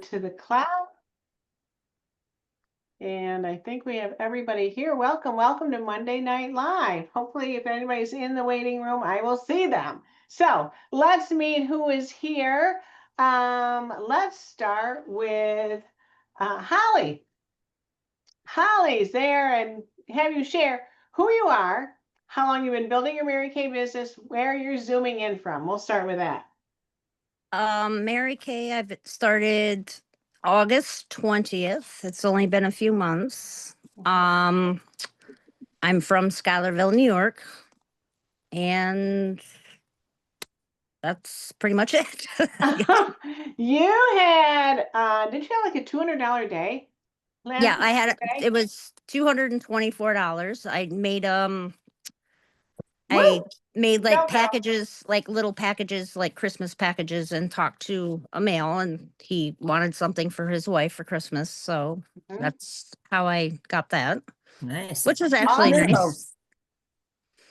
to the cloud. And I think we have everybody here. Welcome to Monday Night Live. Hopefully, if anybody's in the waiting room, I will see them. So let's meet who is here. Let's start with Holly. Holly's there, and have you share who you are, how long you've been building your Mary Kay business, where you're zooming in from. We'll start with that. Mary Kay, I've started August 20th. It's only been a few months. I'm from Schuylerville, New York, and that's pretty much it. You had did you have like a $200 day? Yeah, I had Day? it was $224. I Woo! made Go, like girl. packages, like little packages, like Christmas packages, and talked to a male, and he wanted something for his wife for Christmas. So Mhm. that's how I got that, Nice. which was actually Awesome. nice.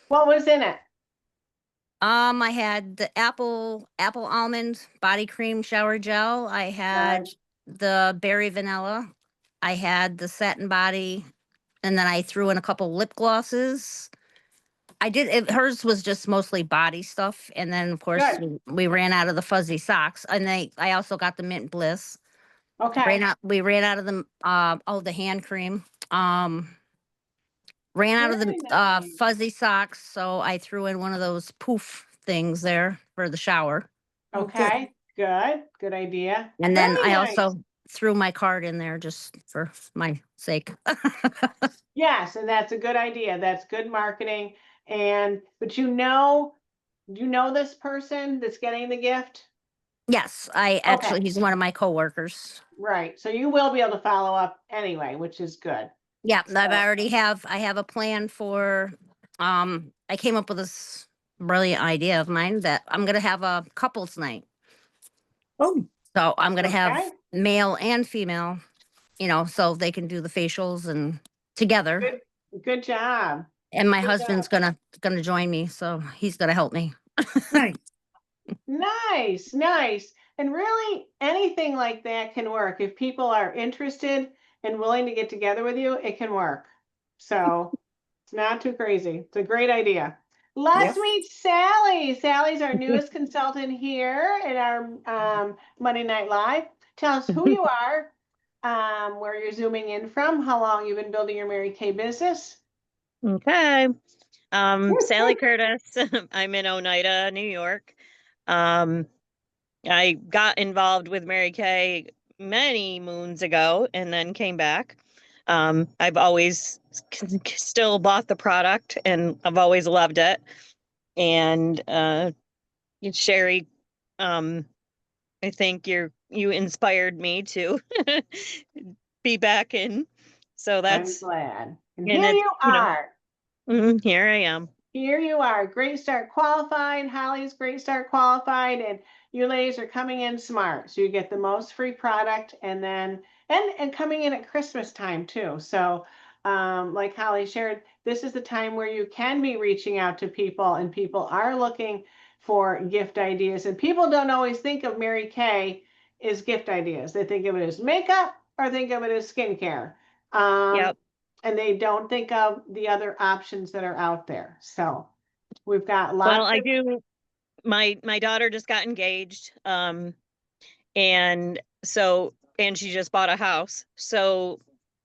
What was in it? I had the apple almond body cream shower gel. I had Nice. the berry vanilla. I had the satin body, and then I threw in a couple lip glosses. Hers was just mostly body stuff, and then of course Good. we ran out of the fuzzy socks, and I also got the mint bliss. Okay. We ran out of the hand cream. Ran out of the Very nice. fuzzy socks, so I threw in one of those poof things there for the shower. Okay. Good. Good idea. And then Very I nice. also threw my card in there just for my sake. Yes, and that's a good idea. That's good marketing. But you know this person that's getting the gift? Yes, Okay. he's one of my coworkers. Right. So you will be able to follow up anyway, which is good. Yeah, So, I have a plan for, I came up with this brilliant idea of mine that I'm gonna have a couples night. Oh, So I'm gonna have okay. male and female, so they can do the facials and together. Good job. And my Good husband's job. gonna join me, so he's gonna help me. nice. Nice, nice. And really, anything like that can work. If people are interested and willing to get together with you, it can work. So it's not too crazy. It's a great idea. Let's Yep. meet Sally. Sally's our newest consultant here in our Monday Night Live. Tell us who you are, where you're zooming in from, how long you've been building your Mary Kay business. Okay. Sally Curtis. I'm in Oneida, New York. I got involved with Mary Kay many moons ago and then came back. I've always still bought the product and I've always loved it. And Sherry, I think you inspired me to be back in. So I'm that's glad. And and here it's you are. here I am. Here you are, Great Start qualified. Holly's Great Start qualified, and you ladies are coming in smart. So you get the most free product, and then and coming in at Christmas time too. So like Holly shared, this is the time where you can be reaching out to people, and people are looking for gift ideas. And people don't always think of Mary Kay as gift ideas. They think of it as makeup or think of it as skincare. Yep. And they don't think of the other options that are out there. So we've got Well, lots I of do. My daughter just got engaged. And so and she just bought a house. So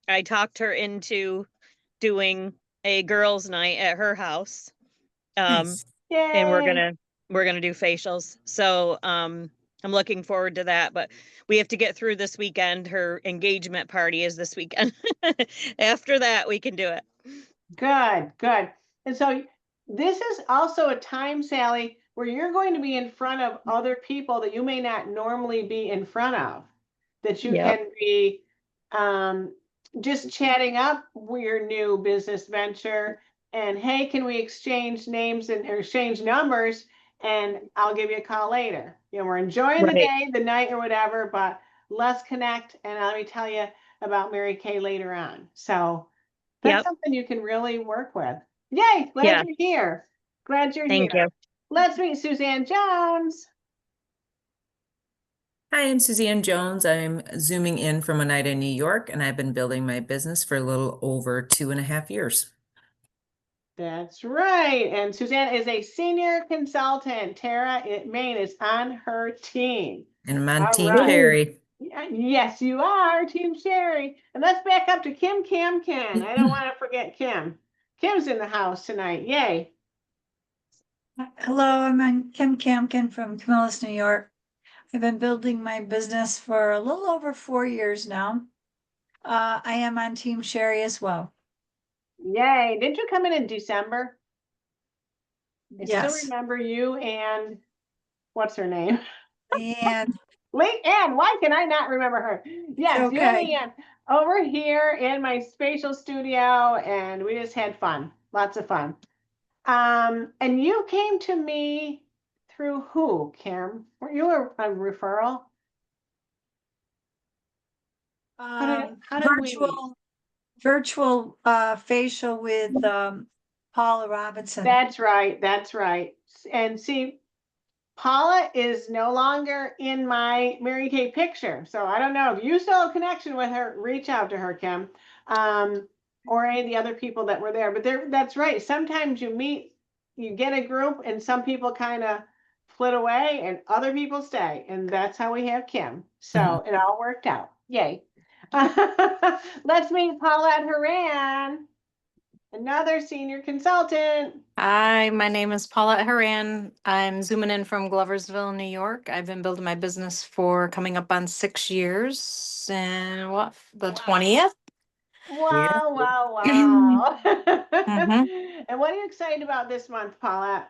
I talked her into doing a girls' night at her house. Nice. And yay. we're gonna do facials. So I'm looking forward to that. But we have to get through this weekend. Her engagement party is this weekend. After that, we can do it. Good, good. And so this is also a time, Sally, where you're going to be in front of other people that you may not normally be in front of, that you Yep. can be just chatting up your new business venture. And hey, can we exchange names and or exchange numbers? And I'll give you a call later. We're enjoying the Right. day, the night, or whatever, but let's connect. And let me tell you about Mary Kay later on. So that's Yep. something you can really work with. Yay, glad Yeah. you're here. Glad you're Thank here. you. Let's meet Suzanne Jones. Hi, I'm Suzanne Jones. I'm zooming in from Oneida, New York, and I've been building my business for a little over 2.5 years. That's right. And Suzanne is a senior consultant. Tara Main is on her team. And I'm on All Team right. Sherry. Yes, you are, Team Sherry. And let's back up to Kim Camkin. I don't want to forget Kim. Kim's in the house tonight. Yay. Hello, I'm Kim Camkin from Camillus, New York. I've been building my business for a little over 4 years now. I am on Team Sherry as well. Yay. Didn't you come in December? I still Yes. remember you and what's her name? And Leanne. Why can I not remember her? Yes, you and okay. Leanne over here in my spatial studio, and we just had fun. Lots of fun. And you came to me through who, Kim? Were you a referral? How did we meet? virtual facial with Paula Robinson. That's right. That's right. And see, Paula is no longer in my Mary Kay picture. So I don't know if you still have a connection with her, reach out to her, Kim, or any of the other people that were there. But that's right. Sometimes you meet, you get a group and some people kind of flit away and other people stay. And that's how we have Kim. So it all worked out. Yay. Let's meet Paulette Haran, another senior consultant. Hi, my name is Paulette Haran. I'm zooming in from Gloversville, New York. I've been building my business for coming up on 6 years and the 20th. Wow, wow, wow. Mhm. And what are you excited about this month, Paulette?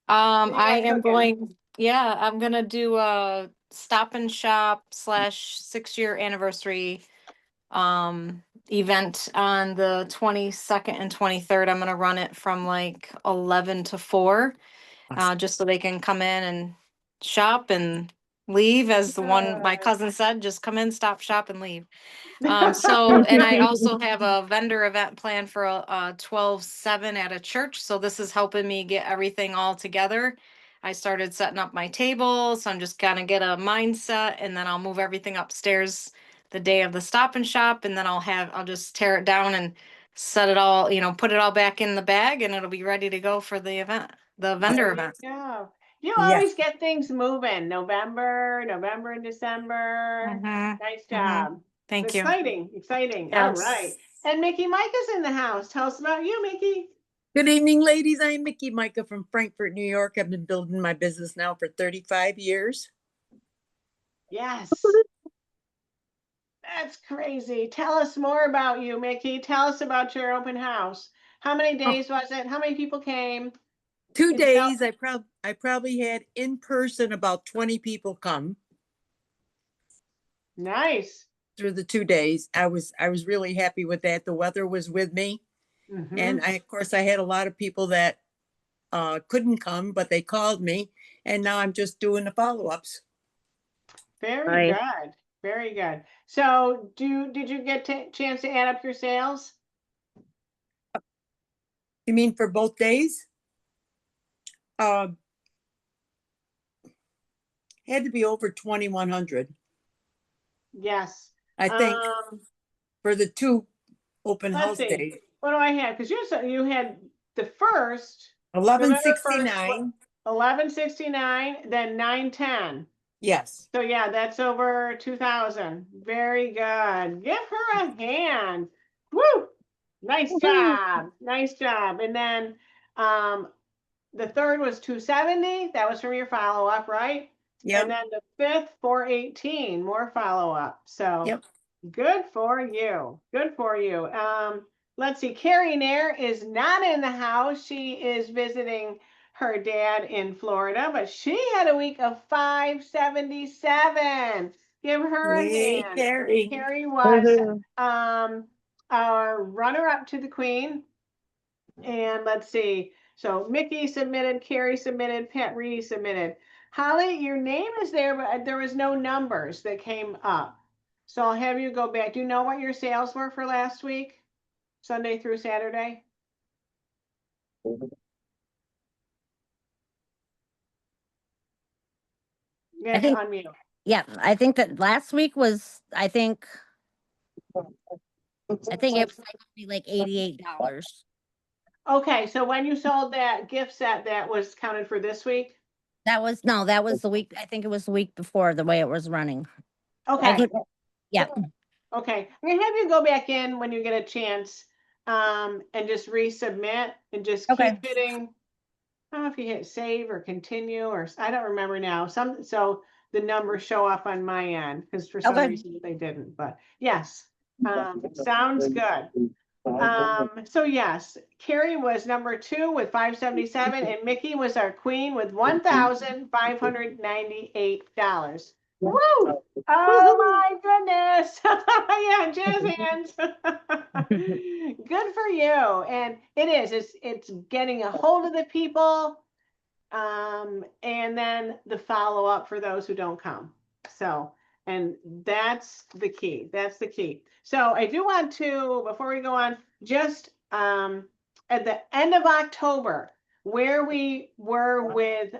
What do you I got am cooking? I'm gonna do a stop and shop / 6-year anniversary event on the 22nd and 23rd. I'm gonna run it from like 11 to 4. Just so they can come in and shop and leave, as my Good. cousin said, just come in, stop, shop, and leave. And I also have a vendor event planned for a 12/7 at a church. So this is helping me get everything all together. I started setting up my table, so I'm just gonna get a mindset, and then I'll move everything upstairs the day of the stop and shop, and then I'll just tear it down and set it all, put it all back in the bag, and it'll be ready to go for the event, the vendor There you event. go. You Yes. always get things moving. November and December. Mhm, Nice mhm. job. Thank you. Exciting, exciting. All right. Yes. And Mickey Mike is in the house. Tell us about you, Mickey. Good evening, ladies. I'm Mickey Micah from Frankfurt, New York. I've been building my business now for 35 years. Yes. That's crazy. Tell us more about you, Mickey. Tell us about your open house. How many days was it? How many people came? 2 It's so- days. I probably had in person about 20 people come Nice. through the 2 days. I was really happy with that. The weather was with me, and of course I had a lot of people that couldn't come, but they called me, and now I'm just doing the follow-ups. Very Right. good. Very good. So did you get a chance to add up your sales? You mean for both days? Had to be over 2,100, Yes. I think, for the 2 open Let's house see. days. What do I have? Because you had the first, November 1169. 1169, then 910. Yes. So yeah, that's over 2,000. Very good. Give her a hand. Woo! Nice job. Nice job. And then the third was 270. That was from your follow-up, right? And Yep. then the fifth, 418, more follow-up. So Yep. good for you. Good for you. Let's see. Carrie Nair is not in the house. She is visiting her dad in Florida, but she had a week of 577. Give her a Yay, hand. Carrie. Carrie was our runner-up to the Queen. And let's see. So Mickey submitted, Carrie submitted, Pat Reedy submitted. Holly, your name is there, but there was no numbers that came up. So I'll have you go back. Do you know what your sales were for last week? Sunday through Saturday? You I have to think unmute. Yeah, I think that last week was, I think it was like $88. Okay, so when you sold that gift set, that was counted for this week? That was, no, that was the week, I think it was the week before the way it was running. I Okay, could, yeah, okay. I'm gonna have you go back in when you get a chance, and just resubmit and just keep Okay. hitting. I don't know if you hit save or continue or I don't remember now. So the numbers show up on my end because for some Okay. reason they didn't. But yes, sounds good. So yes, Carrie was number 2 with 577, and Mickey was our queen with $1,598. Woo! Oh my goodness! Yeah, jazz hands. Good for you. And it is. It's getting a hold of the people, and then the follow up for those who don't come. So, and that's the key. That's the key. So I do want to, before we go on, just at the end of October, where we were with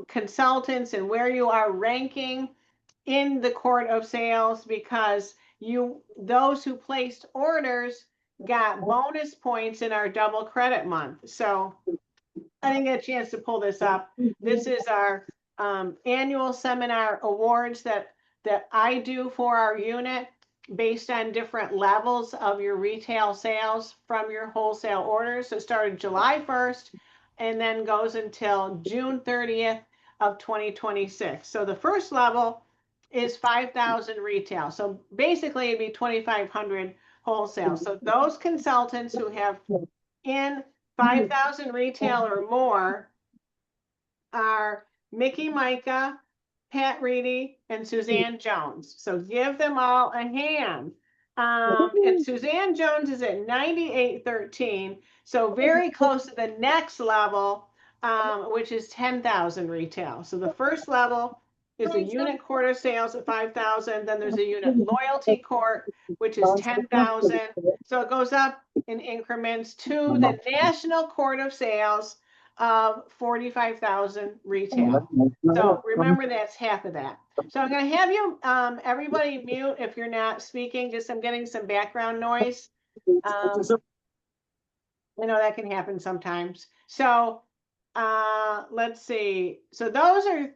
consultants and where you are ranking in the court of sales, because those who placed orders got bonus points in our double credit month. So I didn't get a chance to pull this up. This is our annual seminar awards that I do for our unit based on different levels of your retail sales from your wholesale orders. So it started July 1st and then goes until June 30th of 2026. So the first level is 5,000 retail. So basically it'd be 2,500 wholesale. So those consultants who have in 5,000 retail or more are Mickey Micah, Pat Reedy, and Suzanne Jones. So give them all a hand. And Suzanne Jones is at 9813, so very close to the next level, which is 10,000 retail. So the first level is a unit quarter sales at 5,000. Then there's a unit loyalty court, which is 10,000. So it goes up in increments to the national court of sales of 45,000 retail. So remember that's half of that. So I'm going to have you, everybody mute if you're not speaking, just I'm getting some background noise. I know that can happen sometimes. So let's see. So those are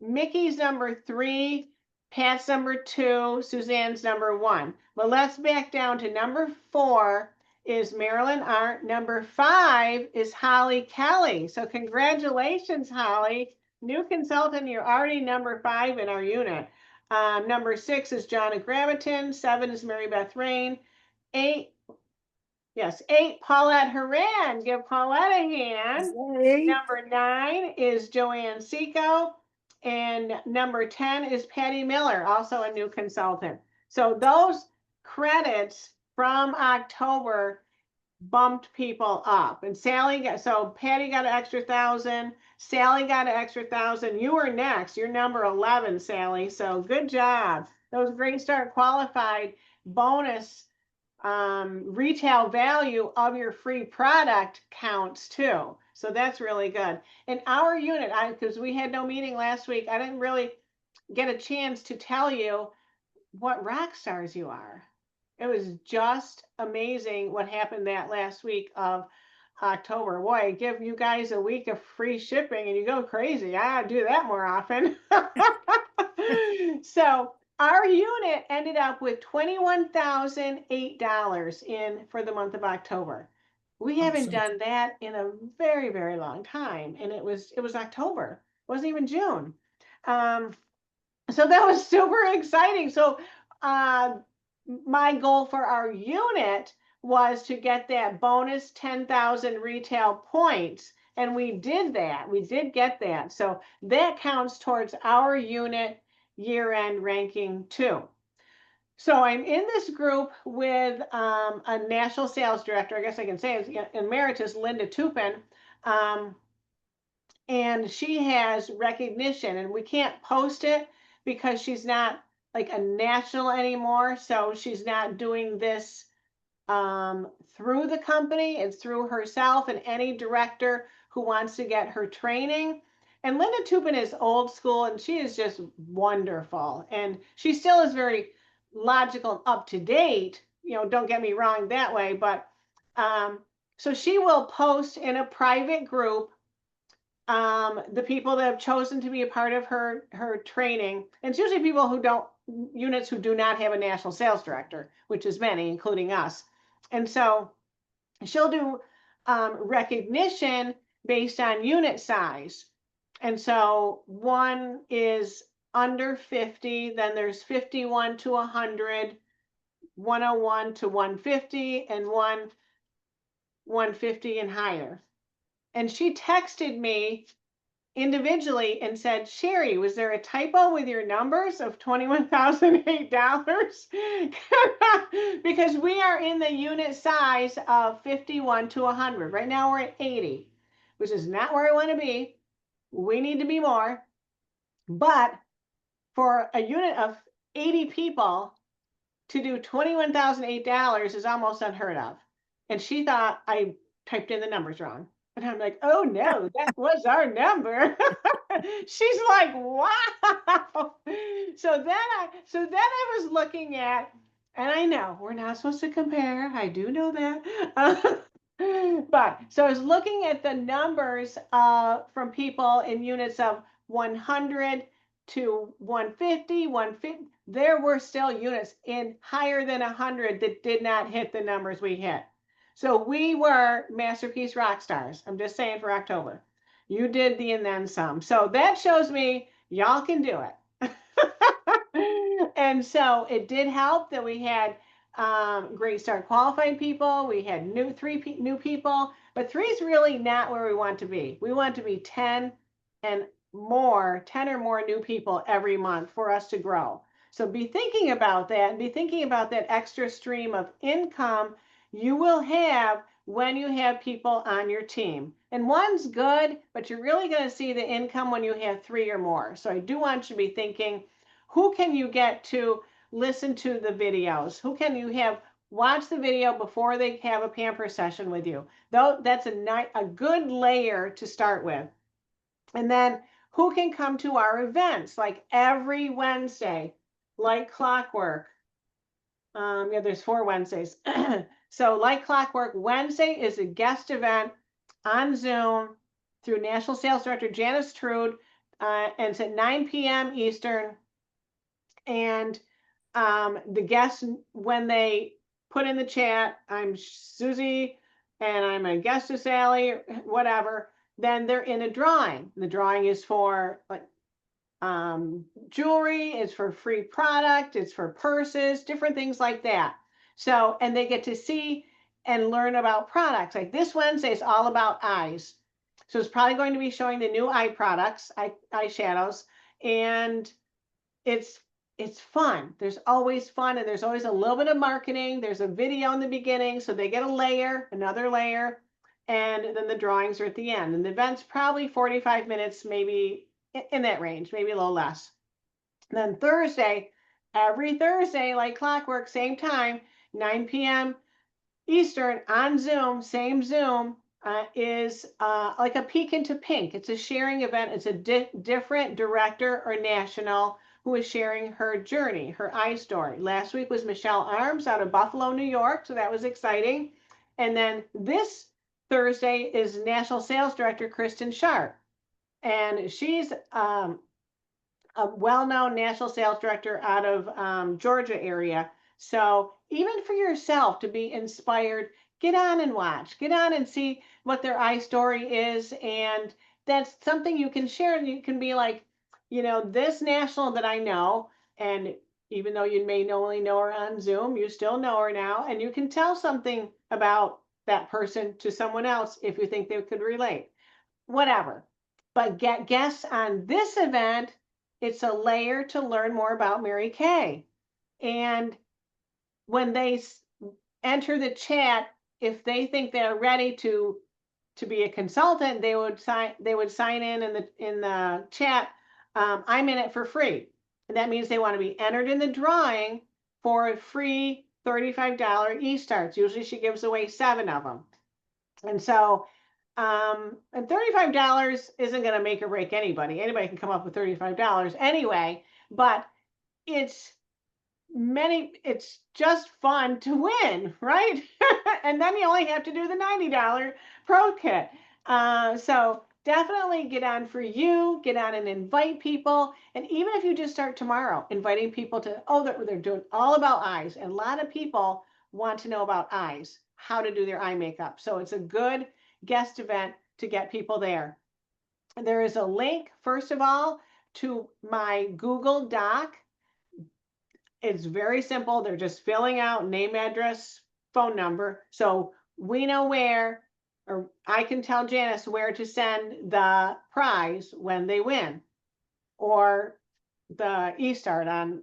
Mickey's number 3, Pat's number 2, Suzanne's number 1. But let's back down to number 4 is Marilyn Arndt. Number 5 is Holly Kelly. So congratulations, Holly. New consultant, you're already number 5 in our unit. Number 6 is John Graviton. 7 is Mary Beth Rain. 8, yes, 8, Paulette Horan. Give Paulette a hand. Number 9 is Joanne Seco. And number 10 is Patty Miller, also a new consultant. So those credits from October bumped people up. And Sally got, so Patty got an extra 1,000. Sally got an extra 1,000. You were next. You're number 11, Sally. So good job. Those Great Start qualified bonus retail value of your free product counts too. So that's really good. In our unit, because we had no meeting last week, I didn't really get a chance to tell you what rock stars you are. It was just amazing what happened that last week of October. Boy, I give you guys a week of free shipping and you go crazy. I do that more often. So our unit ended up with $21,008 in for the month of October. We haven't done that in a very, very long time. And it was October. It wasn't even June. So that was super exciting. So my goal for our unit was to get that bonus 10,000 retail points. And we did that. We did get that. So that counts towards our unit year-end ranking too. So I'm in this group with a national sales director, I guess I can say it's emeritus, Linda Tupin. And she has recognition, and we can't post it because she's not like a national anymore. So she's not doing this through the company. It's through herself and any director who wants to get her training. And Linda Tupin is old school and she is just wonderful. And she still is very logical and up to date. You know, don't get me wrong that way, but so she will post in a private group the people that have chosen to be a part of her training. And it's usually people who don't, units who do not have a national sales director, which is many, including us. And so she'll do recognition based on unit size. And so one is under 50, then there's 51 to 100, 101 to 150, and 150 and higher. And she texted me individually and said, Sherry, was there a typo with your numbers of $21,008? Because we are in the unit size of 51 to 100. Right now we're at 80, which is not where I want to be. We need to be more. But for a unit of 80 people to do $21,008 is almost unheard of. And she thought I typed in the numbers wrong. And I'm like, oh no, that was our number. She's like, wow. So then I was looking at, and I know we're not supposed to compare. I do know that. But so I was looking at the numbers from people in units of 100 to 150, 150. There were still units in higher than 100 that did not hit the numbers we hit. So we were Masterpiece rock stars. I'm just saying for October. You did the and then some. So that shows me y'all can do it. And so it did help that we had Great Start qualified people. We had three new people, but 3 is really not where we want to be. We want to be 10 and more, 10 or more new people every month for us to grow. So be thinking about that and be thinking about that extra stream of income you will have when you have people on your team. And 1's good, but you're really going to see the income when you have 3 or more. So I do want you to be thinking, who can you get to listen to the videos? Who can you have watch the video before they have a pamper session with you? Though that's a good layer to start with. And then who can come to our events like every Wednesday, like clockwork? Yeah, there's 4 Wednesdays. So like clockwork, Wednesday is a guest event on Zoom through National Sales Director Janice Trude, and it's at 9 p.m. Eastern. And the guests, when they put in the chat, I'm Susie and I'm a guest of Sally, whatever, then they're in a drawing. The drawing is for like jewelry, it's for free product, it's for purses, different things like that. So, and they get to see and learn about products. Like this Wednesday is all about eyes. So it's probably going to be showing the new eye products, eyeshadows, and it's fun. There's always fun, and there's always a little bit of marketing. There's a video in the beginning, so they get a layer, another layer, and then the drawings are at the end. And the event's probably 45 minutes, maybe in that range, maybe a little less. And then Thursday, every Thursday, like clockwork, same time, 9 p.m. Eastern on Zoom, same Zoom, is like a peek into pink. It's a sharing event. It's a different director or national who is sharing her journey, her eye story. Last week was Michelle Arms out of Buffalo, New York. So that was exciting. And then this Thursday is National Sales Director Kristen Sharp. And she's a well-known national sales director out of Georgia area. So even for yourself to be inspired, get on and watch, get on and see what their eye story is. And that's something you can share. And you can be like, you know, this national that I know, and even though you may only know her on Zoom, you still know her now. And you can tell something about that person to someone else if you think they could relate, whatever. But get guests on this event. It's a layer to learn more about Mary Kay. And when they enter the chat, if they think they're ready to be a consultant, they would sign in the chat. I'm in it for free. And that means they want to be entered in the drawing for a free $35 e-starts. Usually she gives away 7 of them. And so And $35 isn't going to make or break anybody. Anybody can come up with $35 anyway, but it's just fun to win, right? And then you only have to do the $90 pro kit. So definitely get on for you, get on and invite people. And even if you just start tomorrow, inviting people to, they're doing all about eyes. And a lot of people want to know about eyes, how to do their eye makeup. So it's a good guest event to get people there. There is a link, first of all, to my Google Doc. It's very simple. They're just filling out name, address, phone number. So we know where, or I can tell Janice where to send the prize when they win, or the e-start on,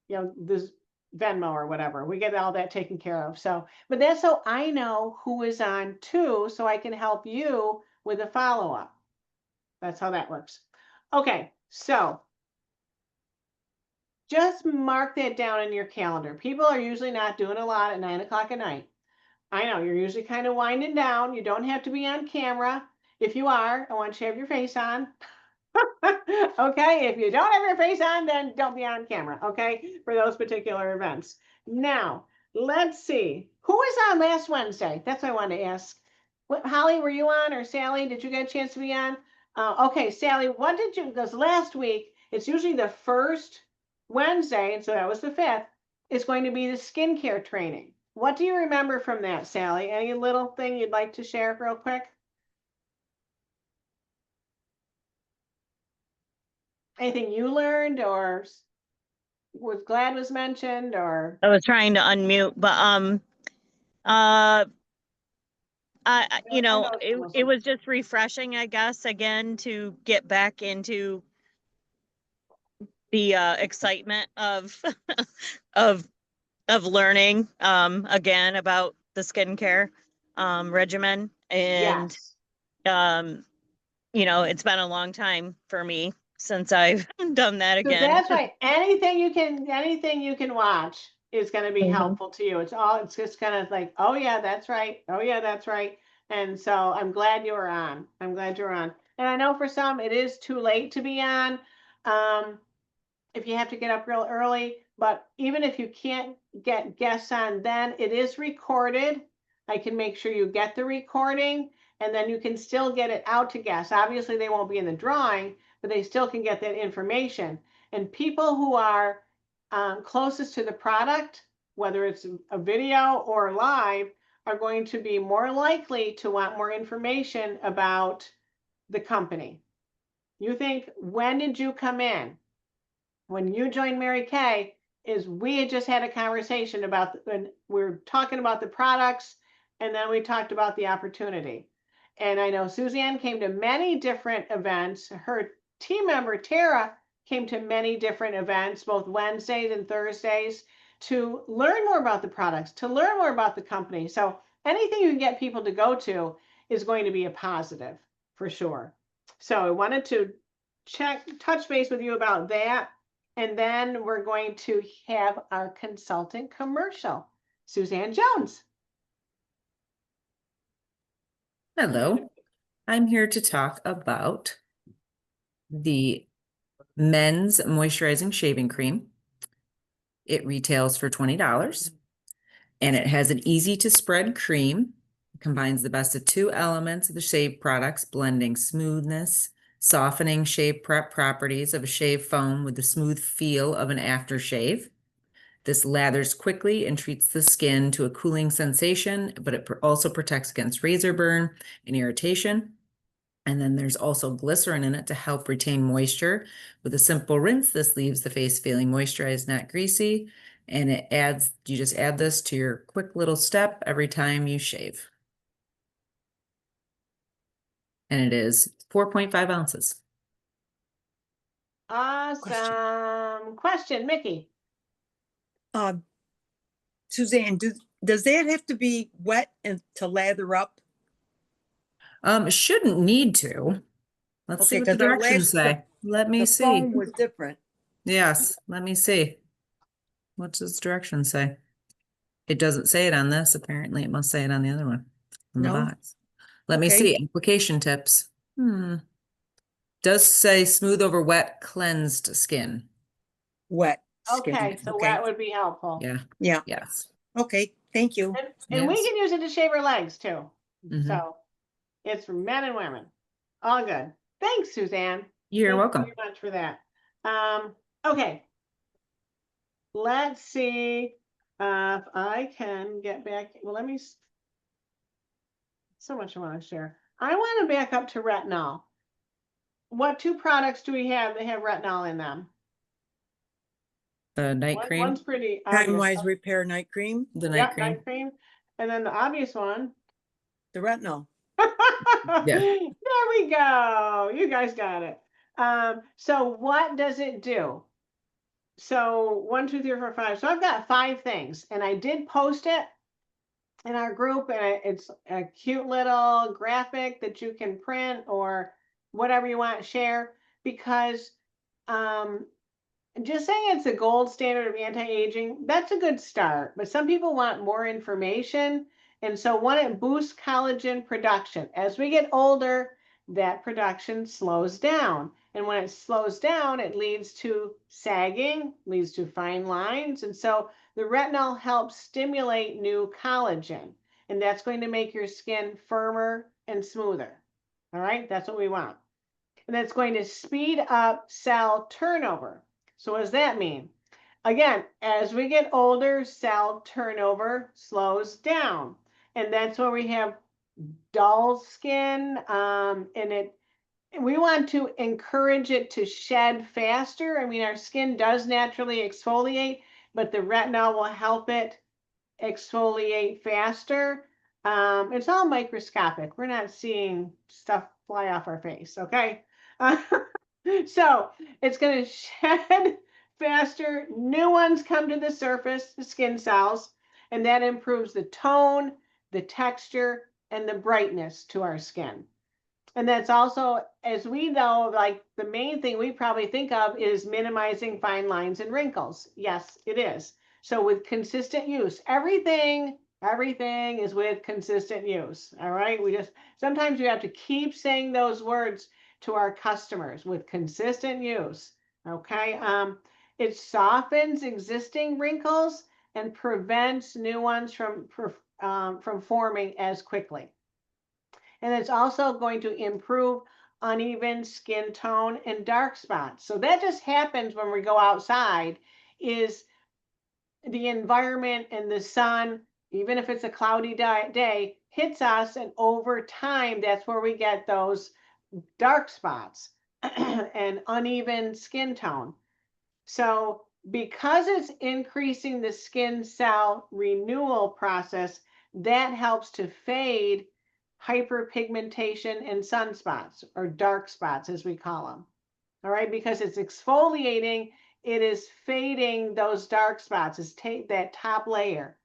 this Venmo or whatever. We get all that taken care of. So, but that's so I know who is on too, so I can help you with a follow-up. That's how that works. Okay, so just mark that down in your calendar. People are usually not doing a lot at 9 o'clock at night. I know you're usually kind of winding down. You don't have to be on camera. If you are, I want you to have your face on. Okay, if you don't have your face on, then don't be on camera, okay, for those particular events. Now, let's see. Who was on last Wednesday? That's what I wanted to ask. Holly, were you on, or Sally? Did you get a chance to be on? Okay, Sally, what did you, because last week, it's usually the first Wednesday, and so that was the 5th, is going to be the skincare training. What do you remember from that, Sally? Any little thing you'd like to share real quick? Anything you learned or was glad was mentioned, or? I was trying to unmute, but you know, it was just refreshing, I guess, again, to get back into the excitement of of learning again about the skincare regimen. And Yes. you know, it's been a long time for me since I've done that So again. that's right. Anything you can watch is going to be Mhm. helpful to you. It's just kind of like, oh yeah, that's right. Oh yeah, that's right. And so I'm glad you were on. I'm glad you're on. And I know for some it is too late to be on. If you have to get up real early, but even if you can't get guests on, then it is recorded. I can make sure you get the recording, and then you can still get it out to guests. Obviously, they won't be in the drawing, but they still can get that information. And people who are closest to the product, whether it's a video or live, are going to be more likely to want more information about the company. You think, when did you come in? When you joined Mary Kay, is we had just had a conversation about when we're talking about the products, and then we talked about the opportunity. And I know Suzanne came to many different events. Her team member Tara came to many different events, both Wednesdays and Thursdays, to learn more about the products, to learn more about the company. So anything you can get people to go to is going to be a positive for sure. So I wanted to touch base with you about that. And then we're going to have our consultant commercial, Suzanne Jones. Hello, I'm here to talk about the men's moisturizing shaving cream. It retails for $20 and it has an easy to spread cream. It combines the best of 2 elements of the shave products, blending smoothness, softening shave prep properties of a shave foam with the smooth feel of an aftershave. This lathers quickly and treats the skin to a cooling sensation, but it also protects against razor burn and irritation. And then there's also glycerin in it to help retain moisture. With a simple rinse, this leaves the face feeling moisturized, not greasy. And you just add this to your quick little step every time you shave. And it is 4.5 ounces. Awesome. Question, Mickey. Suzanne, does that have to be wet and to lather up? Shouldn't need to. Let's see Okay, what the 'cause our directions say. Let me The see. foam was different. Yes, let me see. What does directions say? It doesn't say it on this. Apparently, it must say it on the other one, on the No? box. Let me Okay. see, application tips. Does say smooth over wet, cleansed skin. Wet skin. Okay, so Okay. wet would be helpful. Yeah, Yeah. yes. Okay. Thank you. And we Yes. can use it to shave our legs too. Mhm. So it's for men and women. All good. Thanks, Suzanne. You're Thank welcome. you very much for that. Okay. Let's see if I can get back. Well, let me. So much I want to share. I want to back up to retinol. What two products do we have that have retinol in them? The night cream, One's pretty Time obvious. Wise Repair Night Cream, the night Yep, cream. night cream. And then the obvious one. the retinol. Yeah. There we go. You guys got it. So what does it do? So 1, 2, 3, 4, 5. So I've got 5 things, and I did post it in our group, and it's a cute little graphic that you can print or whatever you want to share, because just saying it's a gold standard of anti-aging, that's a good start. But some people want more information. And so one, it boosts collagen production. As we get older, that production slows down. And when it slows down, it leads to sagging, leads to fine lines. And so the retinol helps stimulate new collagen. And that's going to make your skin firmer and smoother. All right, that's what we want. And that's going to speed up cell turnover. So what does that mean? Again, as we get older, cell turnover slows down. And that's where we have dull skin. We want to encourage it to shed faster. I mean, our skin does naturally exfoliate, but the retinol will help it exfoliate faster. It's all microscopic. We're not seeing stuff fly off our face, okay? So it's going to shed faster. New ones come to the surface, the skin cells, and that improves the tone, the texture, and the brightness to our skin. And that's also, as we know, like the main thing we probably think of is minimizing fine lines and wrinkles. Yes, it is. So with consistent use, everything is with consistent use. All right. Sometimes you have to keep saying those words to our customers with consistent use. Okay. It softens existing wrinkles and prevents new ones from forming as quickly. And it's also going to improve uneven skin tone and dark spots. So that just happens when we go outside, is the environment and the sun, even if it's a cloudy day, hits us, and over time, that's where we get those dark spots and uneven skin tone. So because it's increasing the skin cell renewal process, that helps to fade hyperpigmentation and sunspots, or dark spots as we call them. All right, because it's exfoliating, it is fading those dark spots, it's that top layer.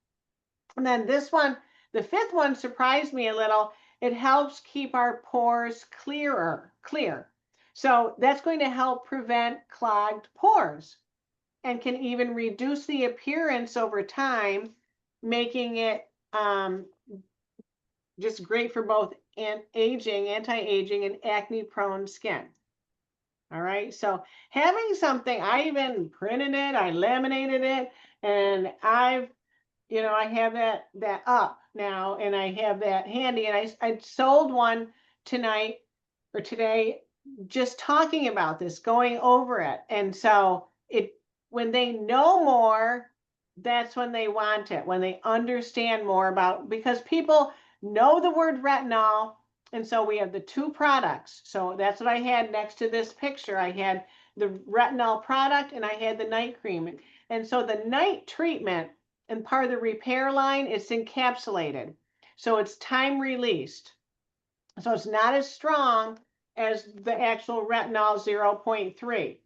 And then this one, the 5th one, surprised me a little. It helps keep our pores clear. So that's going to help prevent clogged pores, and can even reduce the appearance over time, making it just great for both anti-aging, and acne-prone skin. All right, so having something, I even printed it, I laminated it, and I have that up now, and I have that handy, and I sold one tonight or today, just talking about this, going over it. And so when they know more, that's when they want it, when they understand more about, because people know the word retinol. And so we have the 2 products. So that's what I had next to this picture. I had the retinol product and I had the night cream. And so the night treatment and part of the repair line, it's encapsulated. So it's time released. So it's not as strong as the actual retinol 0.3.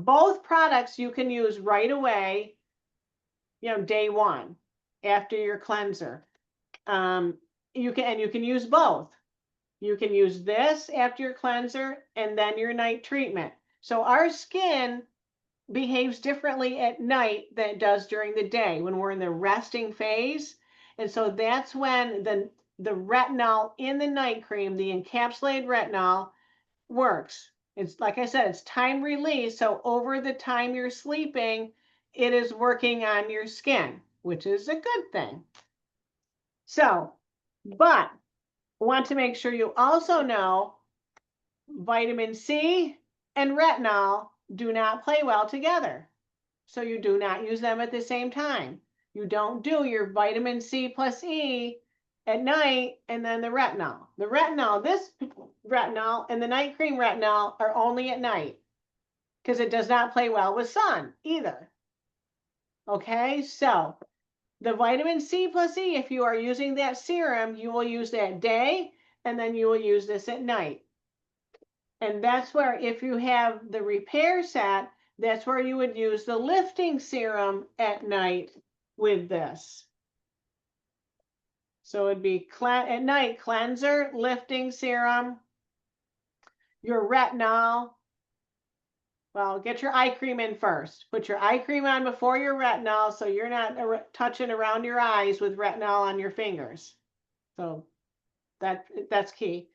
Both products you can use right away, day 1 after your cleanser. You can use both. You can use this after your cleanser and then your night treatment. So our skin behaves differently at night than it does during the day when we're in the resting phase. And so that's when the retinol in the night cream, the encapsulated retinol, works. It's like I said, it's time release. So over the time you're sleeping, it is working on your skin, which is a good thing. So, but want to make sure you also know vitamin C and retinol do not play well together. So you do not use them at the same time. You don't do your vitamin C plus E at night and then the retinol. The retinol, this retinol and the night cream retinol are only at night because it does not play well with sun either. Okay, so the vitamin C plus E, if you are using that serum, you will use that day and then you will use this at night. And that's where, if you have the repair set, that's where you would use the lifting serum at night with this. So it'd be at night, cleanser, lifting serum, your retinol. Well, get your eye cream in first. Put your eye cream on before your retinol so you're not touching around your eyes with retinol on your fingers. So that's key.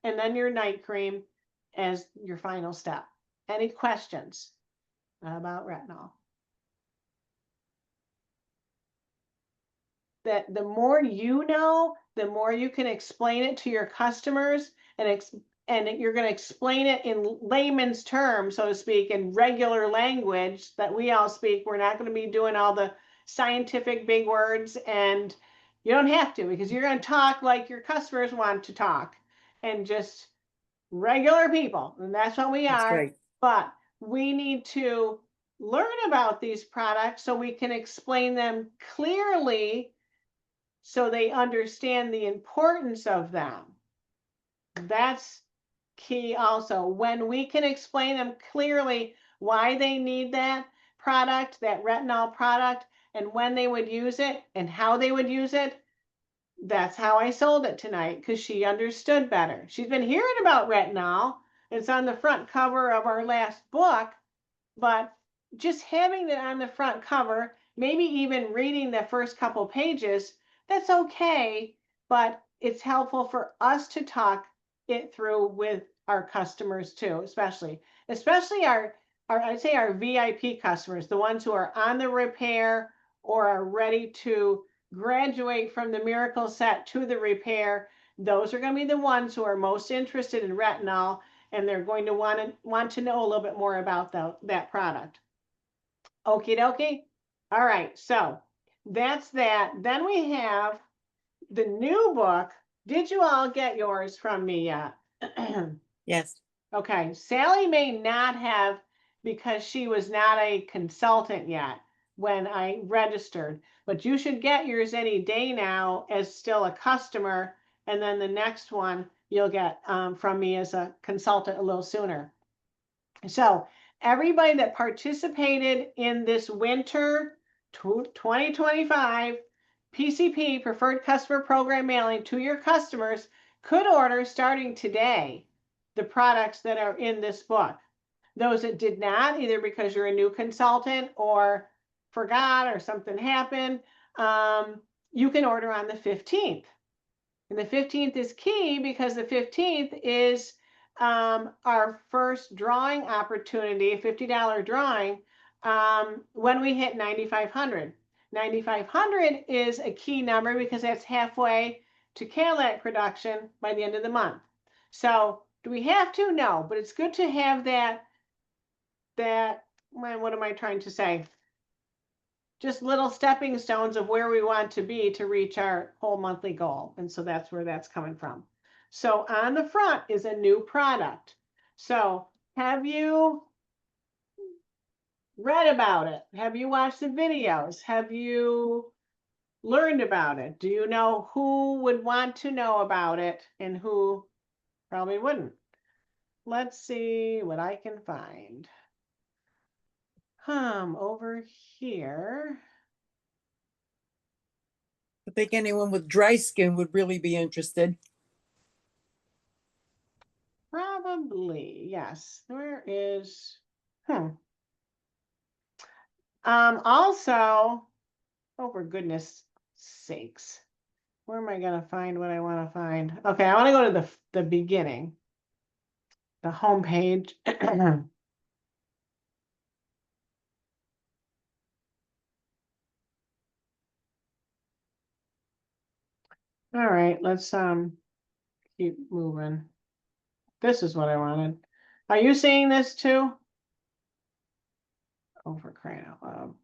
And then your night cream as your final step. Any questions about retinol? That the more you know, the more you can explain it to your customers, and you're going to explain it in layman's terms, so to speak, in regular language that we all speak. We're not going to be doing all the scientific big words, and you don't have to, because you're going to talk like your customers want to talk, and just regular people, and that's what we That's are. right. But we need to learn about these products so we can explain them clearly so they understand the importance of them. That's key also. When we can explain them clearly why they need that product, that retinol product, and when they would use it and how they would use it, that's how I sold it tonight, because she understood better. She's been hearing about retinol. It's on the front cover of our last book, but just having it on the front cover, maybe even reading the first couple pages, that's okay, but it's helpful for us to talk it through with our customers too, especially our I'd say our VIP customers, the ones who are on the repair or are ready to graduate from the miracle set to the repair. Those are going to be the ones who are most interested in retinol, and they're going to want to know a little bit more about that product. Okie dokie. All right, so that's that. Then we have the new book. Did you all get yours from me yet? Yes. Okay, Sally may not have, because she was not a consultant yet when I registered, but you should get yours any day now as still a customer, and then the next one you'll get from me as a consultant a little sooner. So everybody that participated in this winter 2025 PCP Preferred Customer Program mailing to your customers could order starting today the products that are in this book. Those that did not, either because you're a new consultant or forgot or something happened, you can order on the 15th. And the 15th is key because the 15th is our first drawing opportunity, a $50 drawing, when we hit 9,500. 9,500 is a key number because that's halfway to Cadillac production by the end of the month. So do we have to? No, but it's good to have that, what am I trying to say? Just little stepping stones of where we want to be to reach our whole monthly goal. And so that's where that's coming from. So on the front is a new product. So have you read about it? Have you watched the videos? Have you learned about it? Do you know who would want to know about it and who probably wouldn't? Let's see what I can find. Over here. I think anyone with dry skin would really be interested. Probably, yes. Where is, also, oh, for goodness sakes, where am I gonna find what I want to find? Okay, I want to go to the beginning, the home page. All right, let's keep moving. This is what I wanted. Are you seeing this too? Oh, for crying out loud.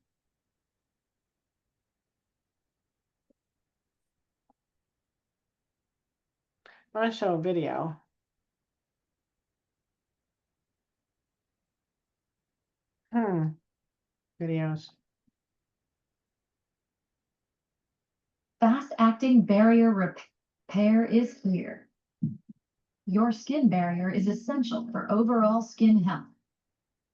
I want to show a video. Videos. Fast-acting barrier repair is here. Your skin barrier is essential for overall skin health.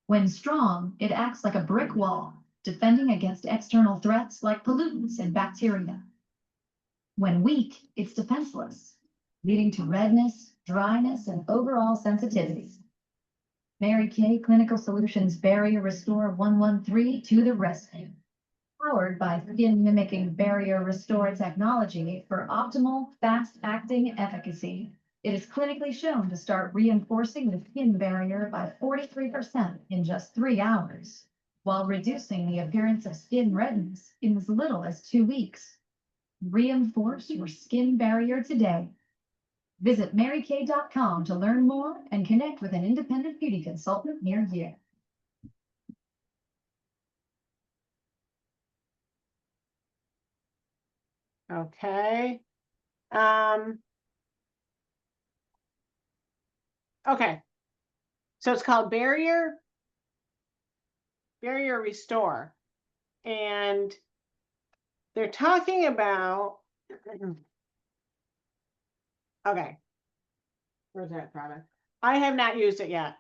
When strong, it acts like a brick wall, defending against external threats like pollutants and bacteria. When weak, it's defenseless, leading to redness, dryness, and overall sensitivity. Mary Kay Clinical Solutions Barrier Restore 113 to the rescue. Powered by skin mimicking barrier restore technology for optimal, fast-acting efficacy. It is clinically shown to start reinforcing the skin barrier by 43% in just 3 hours, while reducing the appearance of skin redness in as little as 2 weeks. Reinforce your skin barrier today. Visit marykay.com to learn more and connect with an independent beauty consultant near you. Okay. Okay. So it's called Barrier Restore. And they're talking about, okay. Where's that product? I have not used it yet.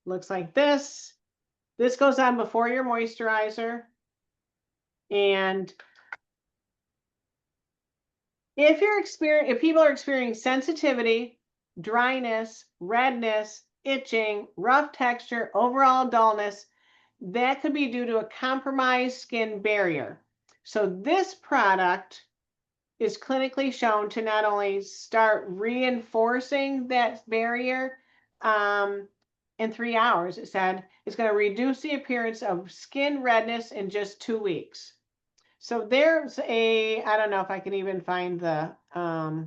Looks like this. This goes on before your moisturizer. And if people are experiencing sensitivity, dryness, redness, itching, rough texture, overall dullness, that could be due to a compromised skin barrier. So this product is clinically shown to not only start reinforcing that barrier in 3 hours, it said, it's going to reduce the appearance of skin redness in just 2 weeks. So there's I don't know if I can even find the, oh,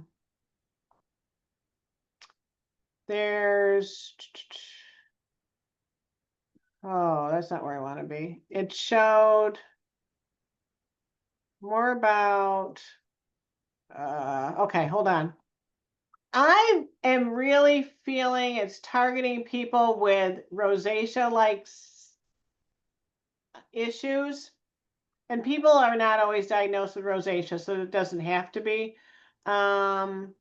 that's not where I want to be. It showed more about, okay, hold on. I am really feeling it's targeting people with rosacea-like issues. And people are not always diagnosed with rosacea, so it doesn't have to be. Talking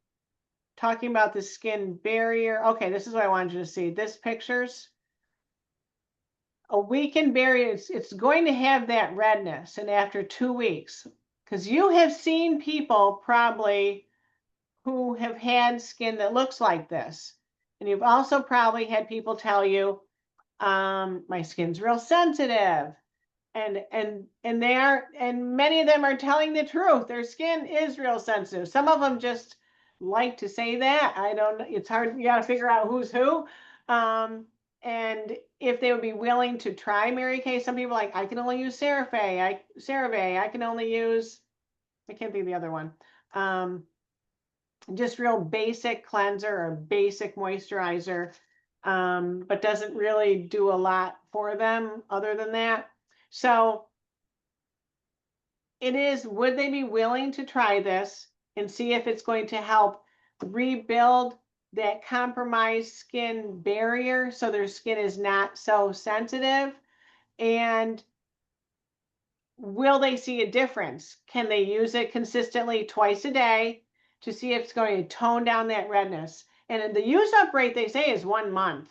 about the skin barrier. Okay, this is what I wanted you to see. This pictures a weakened barrier. It's going to have that redness, and after 2 weeks, because you have seen people probably who have had skin that looks like this. And you've also probably had people tell you, my skin's real sensitive. And many of them are telling the truth. Their skin is real sensitive. Some of them just like to say that. I don't know. It's hard. You got to figure out who's who. And if they would be willing to try Mary Kay, some people are like, I can only use CeraVe. I can only use, I can't think of the other one. Just real basic cleanser or basic moisturizer, but doesn't really do a lot for them other than that. So would they be willing to try this and see if it's going to help rebuild that compromised skin barrier so their skin is not so sensitive? And will they see a difference? Can they use it consistently twice a day to see if it's going to tone down that redness? And the use up rate, they say, is 1 month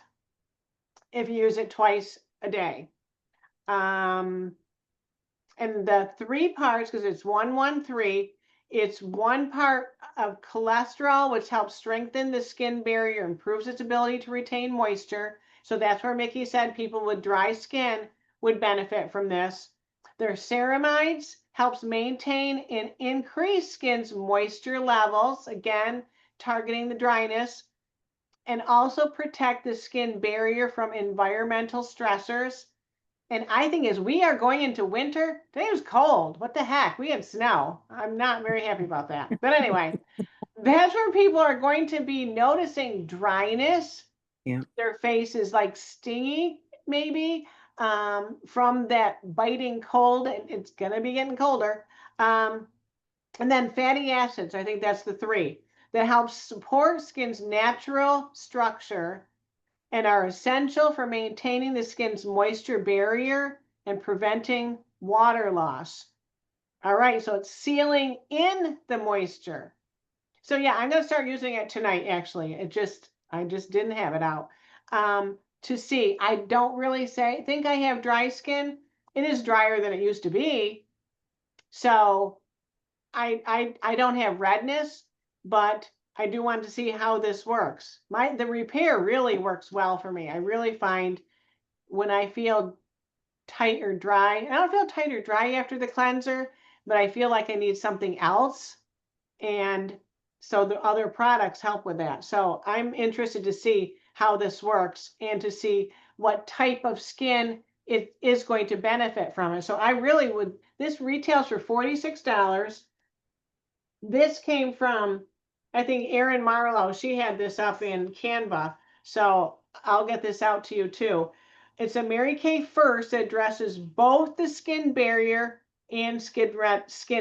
if you use it twice a day. And the 3 parts, because it's 113, it's 1 part of cholesterol, which helps strengthen the skin barrier, improves its ability to retain moisture. So that's where Mickey said people with dry skin would benefit from this. Their ceramides helps maintain and increase skin's moisture levels, again, targeting the dryness, and also protect the skin barrier from environmental stressors. And I think as we are going into winter, today was cold. What the heck? We had snow. I'm not very happy about that. But anyway, that's where people are going to be noticing dryness. Yeah. Their face is like stingy, maybe, from that biting cold. And it's going to be getting colder. And then fatty acids, I think that's the three that helps support skin's natural structure and are essential for maintaining the skin's moisture barrier and preventing water loss. All right, so it's sealing in the moisture. So yeah, I'm gonna start using it tonight, actually. I just didn't have it out. To see, I don't really think I have dry skin. It is drier than it used to be. So I don't have redness, but I do want to see how this works. The repair really works well for me. I really find when I feel tight or dry, I don't feel tight or dry after the cleanser, but I feel like I need something else. And so the other products help with that. So I'm interested to see how this works and to see what type of skin it is going to benefit from it. So I really would, this retails for $46. This came from, I think, Erin Marlowe. She had this up in Canva. So I'll get this out to you too. It's a Mary Kay First that addresses both the skin barrier and skin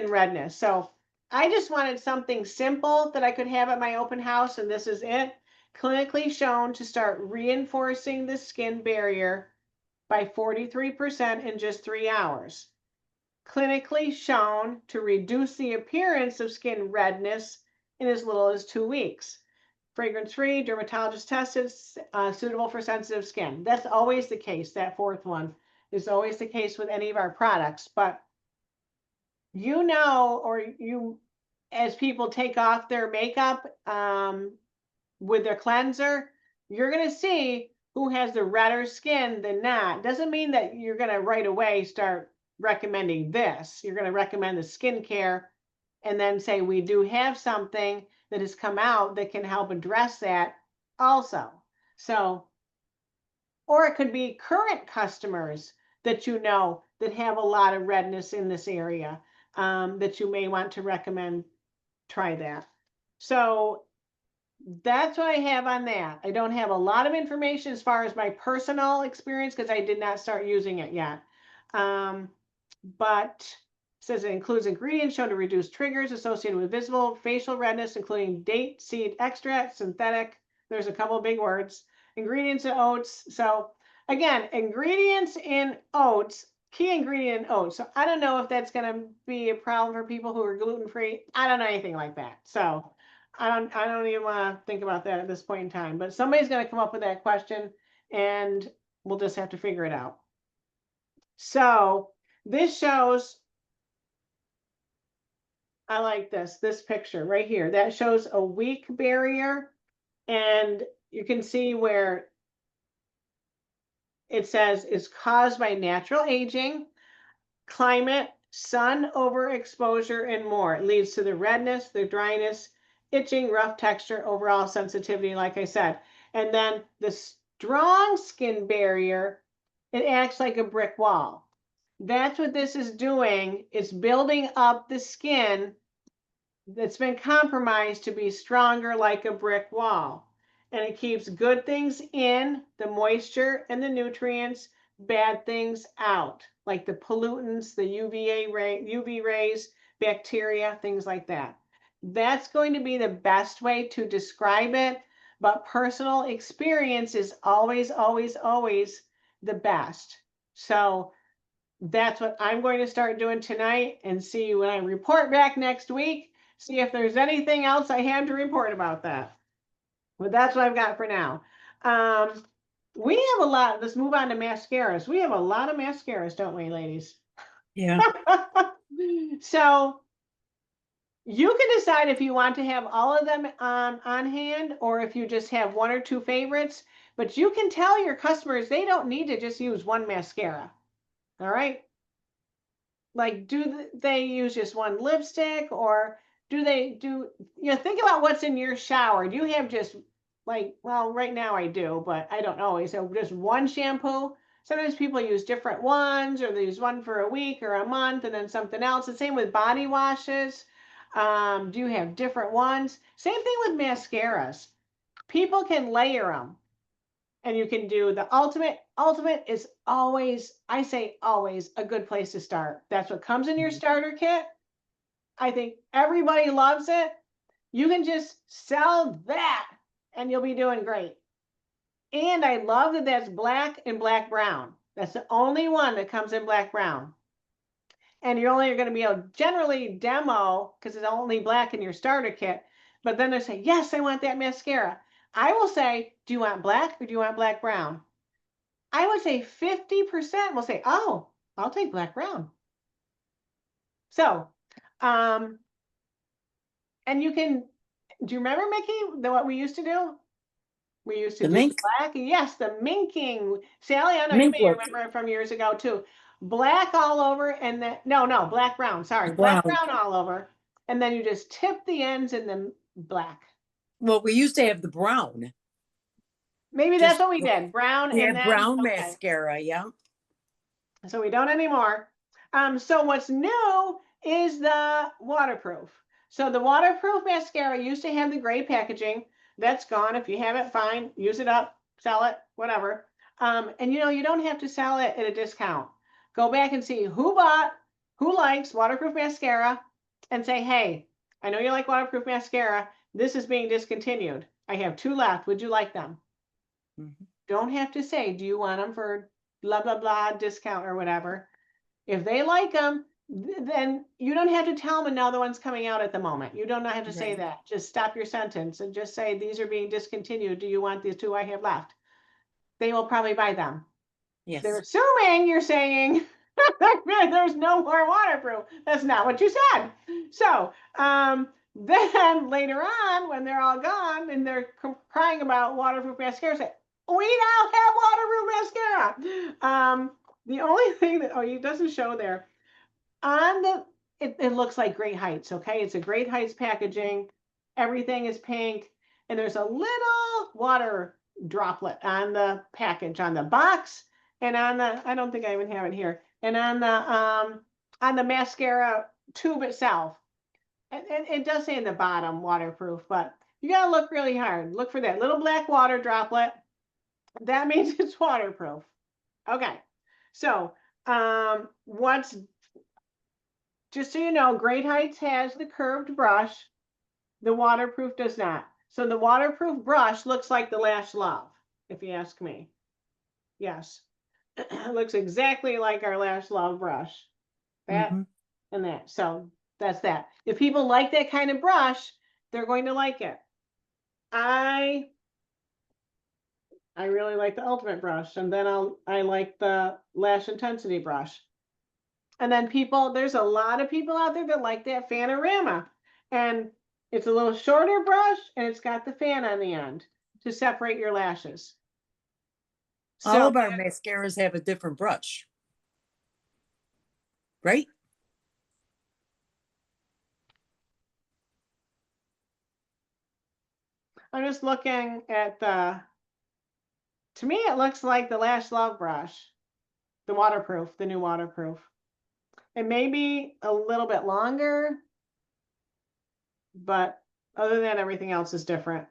redness. So I just wanted something simple that I could have at my open house, and this is it. Clinically shown to start reinforcing the skin barrier by 43% in just 3 hours. Clinically shown to reduce the appearance of skin redness in as little as 2 weeks. Fragrance-free, dermatologist tested, suitable for sensitive skin. That's always the case. That fourth one is always the case with any of our products. But you know, or you, as people take off their makeup with their cleanser, you're going to see who has the redder skin than not. Doesn't mean that you're going to right away start recommending this. You're going to recommend the skincare and then say, we do have something that has come out that can help address that also. So, or it could be current customers that you know that have a lot of redness in this area that you may want to recommend try that. So that's what I have on that. I don't have a lot of information as far as my personal experience because I did not start using it yet. But it says it includes ingredients shown to reduce triggers associated with visible facial redness, including date seed extract, synthetic. There's a couple of big words. Ingredients in oats. So again, ingredients in oats, key ingredient in oats. So I don't know if that's going to be a problem for people who are gluten-free. I don't know anything like that. So I don't even want to think about that at this point in time, but somebody's going to come up with that question and we'll just have to figure it out. So this shows, I like this picture right here. That shows a weak barrier, and you can see where it says is caused by natural aging, climate, sun overexposure, and more. It leads to the redness, the dryness, itching, rough texture, overall sensitivity, like I said. And then the strong skin barrier, it acts like a brick wall. That's what this is doing. It's building up the skin that's been compromised to be stronger like a brick wall. And it keeps good things in, the moisture and the nutrients, bad things out, like the pollutants, the UV rays, bacteria, things like that. That's going to be the best way to describe it, but personal experience is always, always, always the best. So that's what I'm going to start doing tonight and see when I report back next week, see if there's anything else I have to report about that. But that's what I've got for now. We have a lot, let's move on to mascaras. We have a lot of mascaras, don't we, ladies? Yeah. So you can decide if you want to have all of them on hand or if you just have one or two favorites, but you can tell your customers they don't need to just use one mascara. All right. Like, they use just one lipstick, or do they do, think about what's in your shower. Do you have just like, well, right now I do, but I don't always. So just one shampoo. Sometimes people use different ones, or they use one for a week or a month and then something else. The same with body washes. Do you have different ones? Same thing with mascaras. People can layer them, and you can do the ultimate. Ultimate is always, I say always, a good place to start. That's what comes in your starter kit. I think everybody loves it. You can just sell that and you'll be doing great. And I love that that's black and black brown. That's the only one that comes in black brown. And you're only going to be able to generally demo because it's only black in your starter kit. But then they say, yes, I want that mascara. I will say, do you want black or do you want black brown? I would say 50% will say, oh, I'll take black brown. So, and you can, do you remember, Mickey, what we used to do? We used to The do mink? black. Yes, the minking. Sally, I know you Mink may look. remember it from years ago too. Black all over, and then, no, black brown. Sorry, black Brown. brown all over. And then you just tip the ends in the black. Well, we used to have the brown. Maybe Just that's what we did. Brown We and had then, brown okay. mascara, yeah. So we don't anymore. So what's new is the waterproof. So the waterproof mascara used to have the gray packaging. That's gone. If you have it, fine. Use it up, sell it, whatever. And you don't have to sell it at a discount. Go back and see who likes waterproof mascara, and say, hey, I know you like waterproof mascara. This is being discontinued. I have 2 left. Would you like them? Mhm. Don't have to say, do you want them for blah, blah, blah, discount or whatever. If they like them, then you don't have to tell them another one's coming out at the moment. You don't have to say Right. that. Just stop your sentence and just say, these are being discontinued. Do you want these 2 I have left? They will probably buy them. Yes. They're assuming you're saying there's no more waterproof. That's not what you said. So then later on, when they're all gone and they're crying about waterproof mascara, say, we now have waterproof mascara. The only thing that, it doesn't show there, on it looks like Great Heights, okay? It's a Great Heights packaging. Everything is pink, and there's a little water droplet on the package, on the box, and on the, I don't think I even have it here, and on the mascara tube itself. And it does say in the bottom waterproof, but you gotta look really hard. Look for that little black water droplet. That means it's waterproof. Okay, so just so you know, Great Heights has the curved brush. The waterproof does not. So the waterproof brush looks like the Lash Love, if you ask me. Yes, it looks exactly like our Lash Love brush. That Mhm. and that. So that's that. If people like that kind of brush, they're going to like it. I really like the Ultimate brush, and then I like the Lash Intensity brush. And then there's a lot of people out there that like that Fanorama, and it's a little shorter brush, and it's got the fan on the end to separate your lashes. All So of our mascaras have a different brush. Right? I'm just looking at to me, it looks like the Lash Love brush, the waterproof, the new waterproof. It may be a little bit longer, but other than that, everything else is different.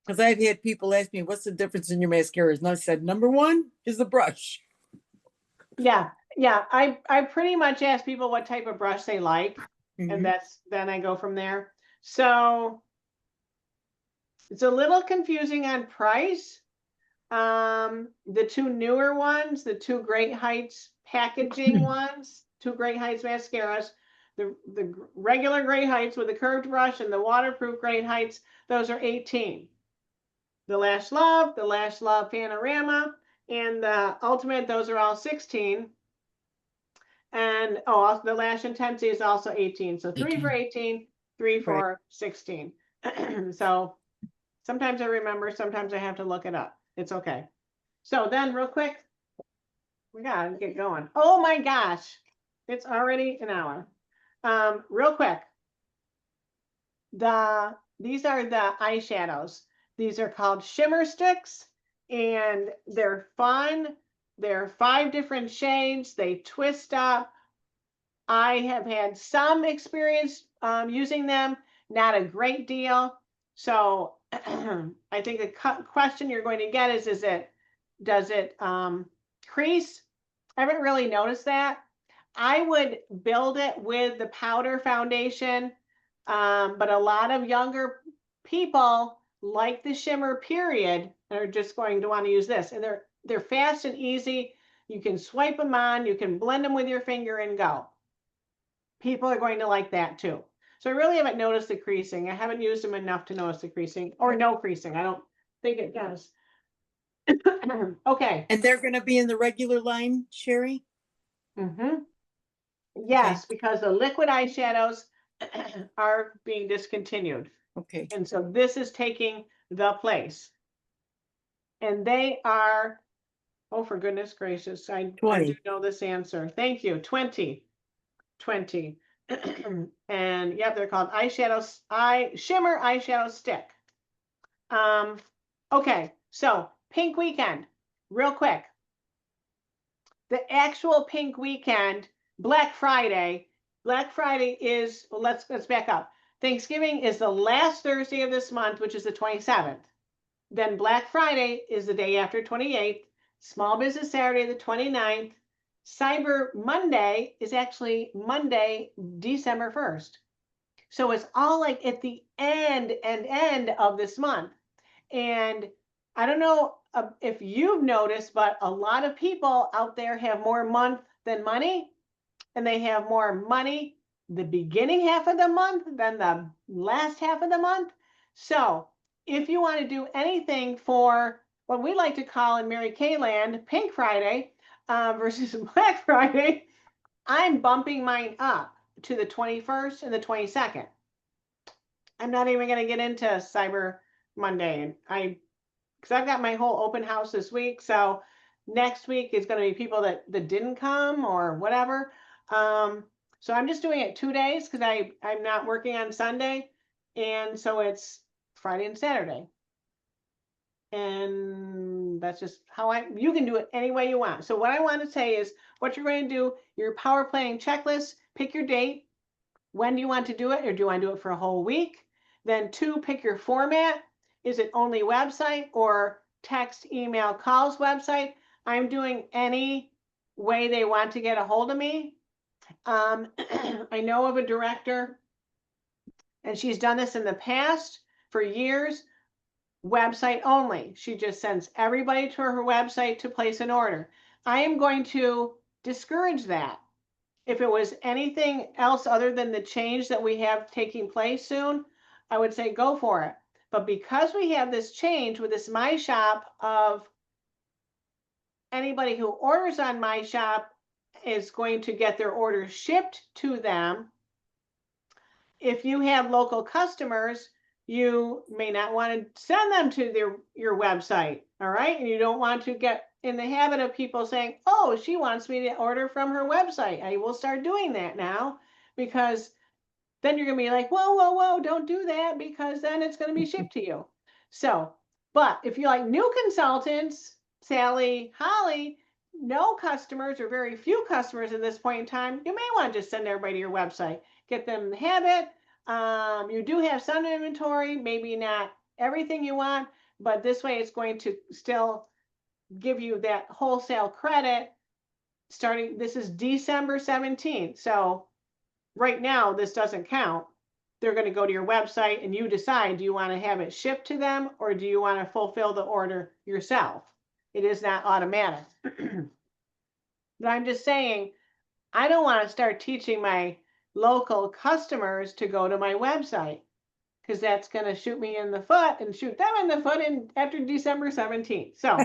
Because I've had people ask me, what's the difference in your mascaras? And I said, number 1 is the brush. Yeah. I pretty much ask people what type of brush they like, Mhm. and then I go from there. So it's a little confusing on price. The 2 newer ones, the 2 Great Heights packaging ones, 2 Great Heights mascaras, the regular Great Heights with the curved brush and the waterproof Great Heights, those are 18. The Lash Love Panorama, and the Ultimate, those are all 16. And also the Lash Intensity is also 18. So 3 for 18, 3 for 16. So sometimes I remember, sometimes I have to look it up. It's okay. So then real quick, we gotta get going. Oh my gosh. It's already an hour. Real quick. These are the eyeshadows. These are called shimmer sticks, and they're fun. They're 5 different shades. They twist up. I have had some experience using them, not a great deal. So I think the question you're going to get is does it crease? I haven't really noticed that. I would build it with the powder foundation, but a lot of younger people like the shimmer period are just going to want to use this, and they're fast and easy. You can swipe them on, you can blend them with your finger and go. People are going to like that too. So I really haven't noticed the creasing. I haven't used them enough to notice the creasing, or no creasing. I don't think it does. Okay. And they're gonna be in the regular line, Sherry? Yes, because the liquid eyeshadows are being discontinued. Okay. And so this is taking the place. And they are, oh, for goodness gracious, I 20. do know this answer. Thank you. 20. And yep, they're called shimmer eyeshadow stick. Okay, so pink weekend, real quick. The actual pink weekend, Black Friday is, well, let's back up. Thanksgiving is the last Thursday of this month, which is the 27th. Then Black Friday is the day after 28th. Small Business Saturday, the 29th. Cyber Monday is actually Monday, December 1st. So it's all like at the end of this month. And I don't know if you've noticed, but a lot of people out there have more month than money, and they have more money the beginning half of the month than the last half of the month. So if you want to do anything for what we like to call in Mary Kay land, Pink Friday versus Black Friday, I'm bumping mine up to the 21st and the 22nd. I'm not even going to get into Cyber Monday. Because I've got my whole open house this week. So next week is going to be people that didn't come or whatever. So I'm just doing it 2 days because I'm not working on Sunday. And so it's Friday and Saturday. And that's just how you can do it any way you want. So what I want to say is what you're going to do, your power planning checklist, pick your date. When do you want to do it? Or do you want to do it for a whole week? Then 2, pick your format. Is it only website or text, email, calls website? I'm doing any way they want to get a hold of me. I know of a director, and she's done this in the past for years, website only. She just sends everybody to her website to place an order. I am going to discourage that. If it was anything else other than the change that we have taking place soon, I would say go for it. But because we have this change with this My Shop of anybody who orders on My Shop is going to get their order shipped to them. If you have local customers, you may not want to send them to your website, all right? And you don't want to get in the habit of people saying, oh, she wants me to order from her website. I will start doing that now, because then you're going to be like, whoa, don't do that, because then it's going to be shipped to you. So, but if you like new consultants, Sally, Holly, no customers or very few customers at this point in time, you may want to just send everybody to your website, get them in the habit. You do have some inventory, maybe not everything you want, but this way it's going to still give you that wholesale credit starting, this is December 17th. So right now, this doesn't count. They're going to go to your website and you decide, do you want to have it shipped to them or do you want to fulfill the order yourself? It is not automatic. But I'm just saying, I don't want to start teaching my local customers to go to my website, because that's going to shoot me in the foot and shoot them in the foot after December 17th. So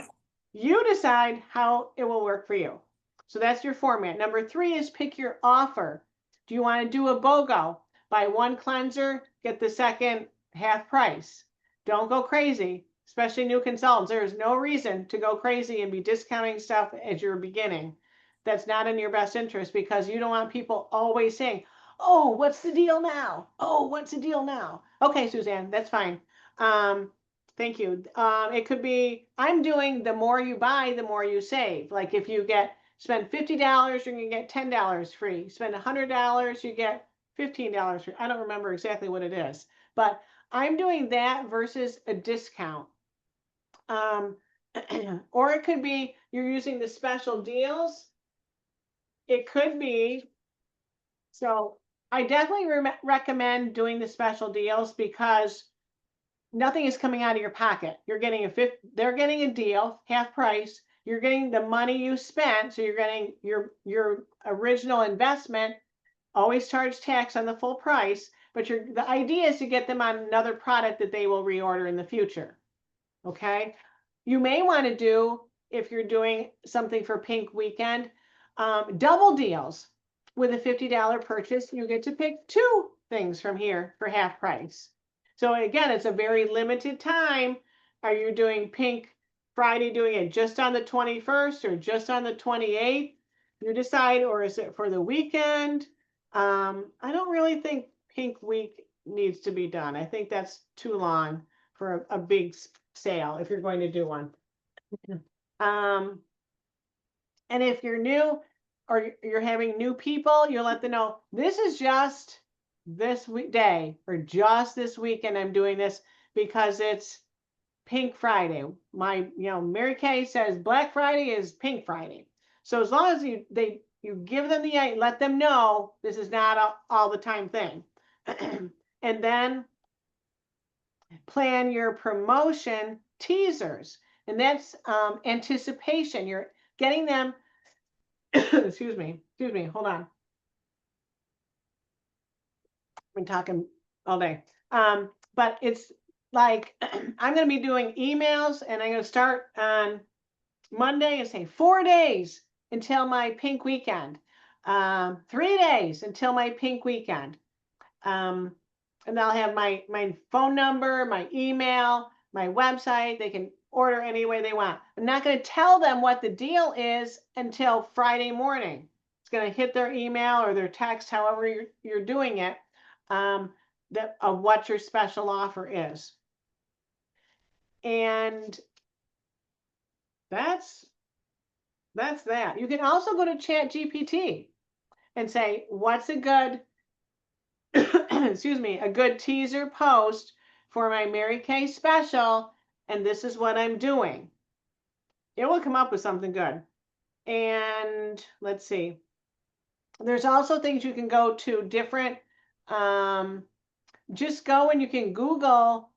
you decide how it will work for you. So that's your format. Number 3 is pick your offer. Do you want to do a BOGO? Buy 1 cleanser, get the second half price. Don't go crazy, especially new consultants. There is no reason to go crazy and be discounting stuff as you're beginning. that's not in your best interest, because you don't want people always saying, oh, what's the deal now? Oh, what's the deal now? Okay, Suzanne, that's fine. Thank you. It could be, I'm doing the more you buy, the more you save. Like if you spend $50, you're gonna get $10 free. Spend $100, you get $15 free. I don't remember exactly what it is, but I'm doing that versus a discount. Or it could be you're using the special deals. It could be, so I definitely recommend doing the special deals, because nothing is coming out of your pocket. You're getting they're getting a deal, half price. You're getting the money you spent. So you're getting your original investment, always charge tax on the full price, but the idea is to get them on another product that they will reorder in the future. Okay. You may want to do, if you're doing something for Pink Weekend, double deals. With a $50 purchase, you get to pick 2 things from here for half price. So again, it's a very limited time. Are you doing Pink Friday, doing it just on the 21st or just on the 28th? You decide, or is it for the weekend? I don't really think Pink Week needs to be done. I think that's too long for a big sale if you're going to do one. And if you're new or you're having new people, you let them know this is just this day or just this weekend. I'm doing this because it's Pink Friday. Mary Kay says Black Friday is Pink Friday. So as long as you give them let them know this is not all the time thing. And then plan your promotion teasers, and that's anticipation. You're getting them. excuse me, hold on. I've been talking all day. But it's like I'm going to be doing emails, and I'm going to start on Monday and say 4 days until my Pink Weekend, 3 days until my Pink Weekend. And I'll have my phone number, my email, my website. They can order any way they want. I'm not going to tell them what the deal is until Friday morning. It's going to hit their email or their text, however you're doing it, of what your special offer is. And that's that. You can also go to ChatGPT and say, what's a good excuse me, a good teaser post for my Mary Kay special, and this is what I'm doing. It will come up with something good. And let's see. There's also things you can go to different, just go and you can Google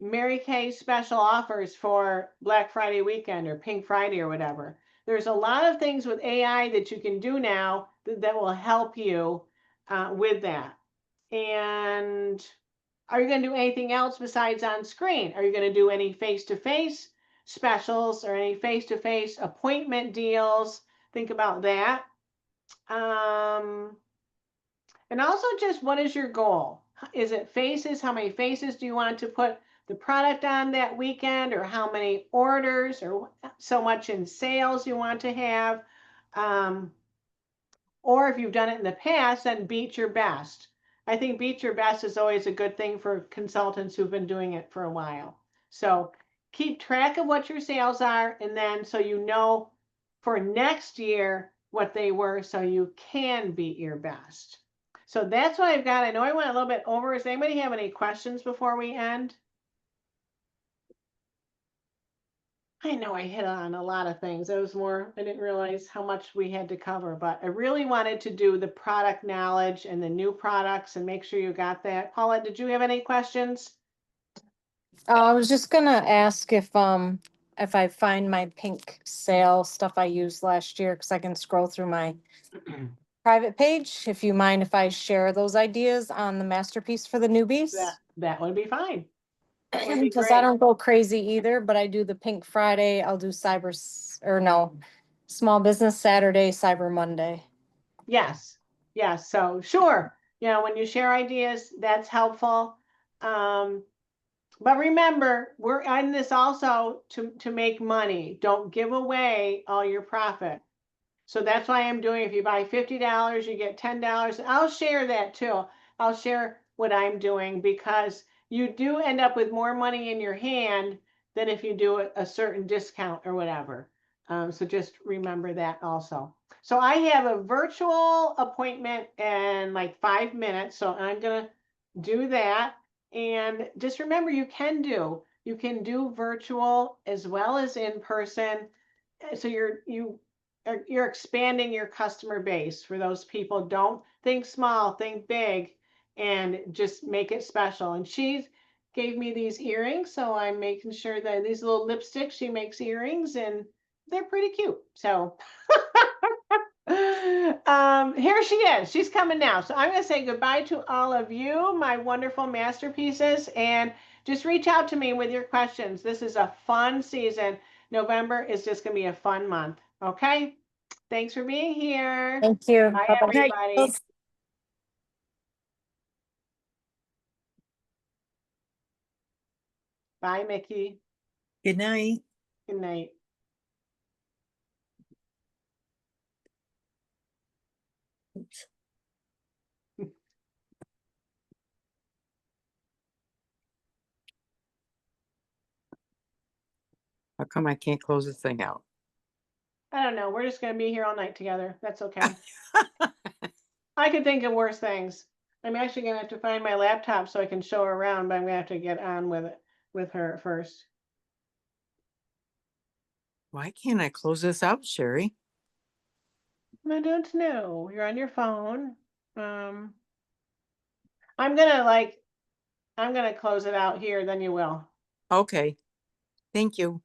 Mary Kay special offers for Black Friday weekend or Pink Friday or whatever. There's a lot of things with AI that you can do now that will help you with that. And are you going to do anything else besides on screen? Are you going to do any face-to-face specials or any face-to-face appointment deals? Think about that. And also just what is your goal? Is it faces? How many faces do you want to put the product on that weekend, or how many orders or so much in sales you want to have? Or if you've done it in the past, then beat your best. I think beat your best is always a good thing for consultants who've been doing it for a while. So keep track of what your sales are, and then so you know for next year what they were, so you can beat your best. So that's what I've got. I know I went a little bit over. Does anybody have any questions before we end? I know I hit on a lot of things. I didn't realize how much we had to cover, but I really wanted to do the product knowledge and the new products and make sure you got that. Paula, did you have any questions? I was just gonna ask if I find my pink sale stuff I used last year, because I can scroll through my private page. If you mind if I share those ideas on the masterpiece for the newbies? That would be fine. That would be Because I great. don't go crazy either, but I do the Pink Friday, I'll do Small Business Saturday, Cyber Monday. Yes. So sure. When you share ideas, that's helpful. But remember, we're in this also to make money. Don't give away all your profit. So that's why I'm doing, if you buy $50, you get $10. I'll share that too. I'll share what I'm doing because you do end up with more money in your hand than if you do a certain discount or whatever. So just remember that also. So I have a virtual appointment in like 5 minutes. So I'm going to do that. And just remember, you can do virtual as well as in person. So you're expanding your customer base for those people. Don't think small, think big, and just make it special. And she gave me these earrings, so I'm making sure that these little lipsticks, she makes earrings, and they're pretty cute. So here she is. She's coming now. So I'm going to say goodbye to all of you, my wonderful masterpieces, and just reach out to me with your questions. This is a fun season. November is just going to be a fun month. Okay. Thanks for being here. Thank you. Bye, Bye-bye. everybody. Bye, Mickey. Good night. Good night. Oops. How come I can't close this thing out? I don't know. We're just going to be here all night together. That's okay. I could think of worse things. I'm actually going to have to find my laptop so I can show her around, but I'm going to have to get on with it with her first. Why can't I close this out, Sherry? I don't know. You're on your phone. I'm gonna close it out here, then you will. Okay. Thank you.